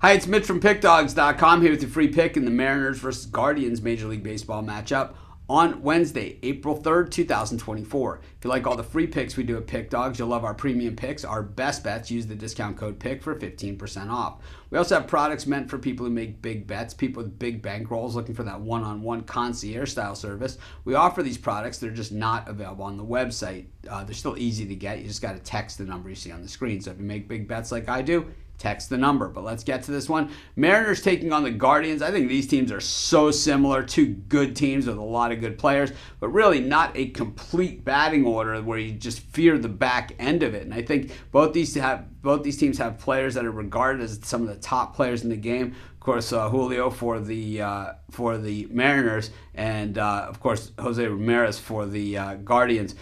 Hi, it's Mitch from Pickdawgz.com here with your free pick in the Mariners versus Guardians Major League Baseball matchup on Wednesday, April 3rd, 2024. If you like all the free picks we do at Pick Dawgz, you'll love our premium picks, our best bets. Use the discount code PICK for 15% off. We also have products meant for people who make big bets, people with big bankrolls looking for that one-on-one concierge style service. We offer these products. They're just not available on the website. They're still easy to get. You just got to text the number you see on the screen. So if you make big bets like I do, text the number. But let's get to this one. Mariners taking on the Guardians. I think these teams are so similar. Two good teams with a lot of good players, but really not a complete batting order where you just fear the back end of it. And I think both these teams have players that are regarded as some of the top players in the game. Of course, Julio for the Mariners, and of course Jose Ramirez for the Guardians.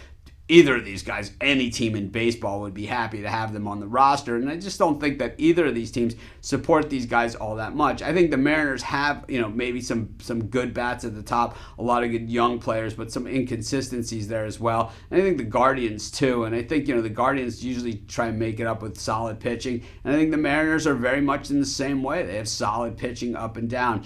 Either of these guys, any team in baseball would be happy to have them on the roster. And I just don't think that either of these teams support these guys all that much. I think the Mariners have, maybe some good bats at the top, a lot of good young players, but some inconsistencies there as well. And I think the Guardians too. And I think, the Guardians usually try and make it up with solid pitching. And I think the Mariners are very much in the same way. They have solid pitching up and down.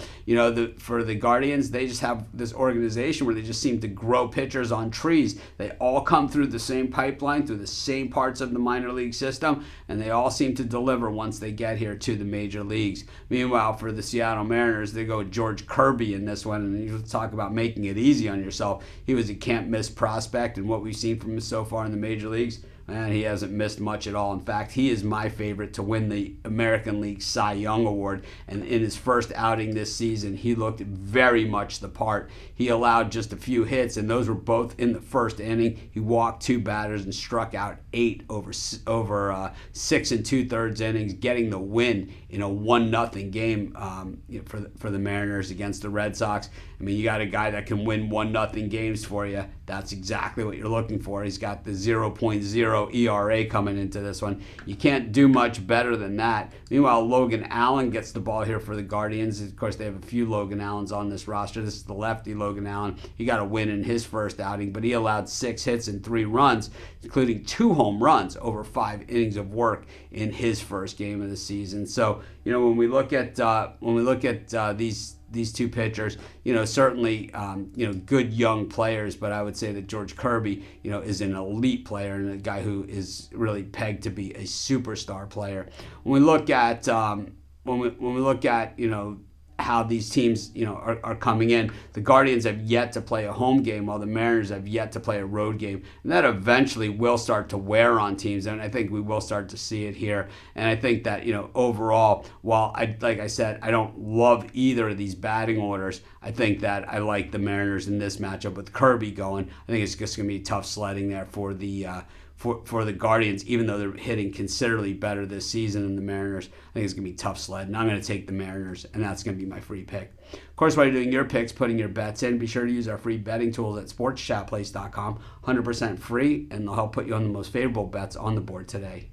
For the Guardians, they just have this organization where they just seem to grow pitchers on trees. They all come through the same pipeline, through the same parts of the minor league system, and they all seem to deliver once they get here to the major leagues. Meanwhile, for the Seattle Mariners, they go with George Kirby in this one, and you talk about making it easy on yourself. He was a can't-miss prospect, and what we've seen from him so far in the major leagues, and he hasn't missed much at all. In fact, he is my favorite to win the American League Cy Young Award. And in his first outing this season, he looked very much the part. He allowed just a few hits, and those were both in the first inning. He walked 2 batters and struck out 8 over 6 2/3 innings, getting the win in a 1-0 game for the Mariners against the Red Sox. I mean, you got a guy that can win 1-0 games for you. That's exactly what you're looking for. He's got the 0.0 ERA coming into this one. You can't do much better than that. Meanwhile, Logan Allen gets the ball here for the Guardians. Of course, they have a few Logan Allens on this roster. This is the lefty Logan Allen. He got a win in his first outing, but he allowed 6 hits and 3 runs, including 2 home runs over 5 innings of work in his first game of the season. So, when we look at these two pitchers, certainly, good young players, but I would say that George Kirby, is an elite player and a guy who is really pegged to be a superstar player. When we look at, how these teams, are coming in, the Guardians have yet to play a home game while the Mariners have yet to play a road game. And that eventually will start to wear on teams, and I think we will start to see it here. And I think that, overall, while like I said, I don't love either of these batting orders, I think that I like the Mariners in this matchup with Kirby going. I think it's just going to be tough sledding there for the Guardians, even though they're hitting considerably better this season than the Mariners. I think it's going to be tough sled, and I'm going to take the Mariners, and that's going to be my free pick. Of course, while you're doing your picks, putting your bets in, be sure to use our free betting tools at sportschatplace.com. 100% free, and they'll help put you on the most favorable bets on the board today.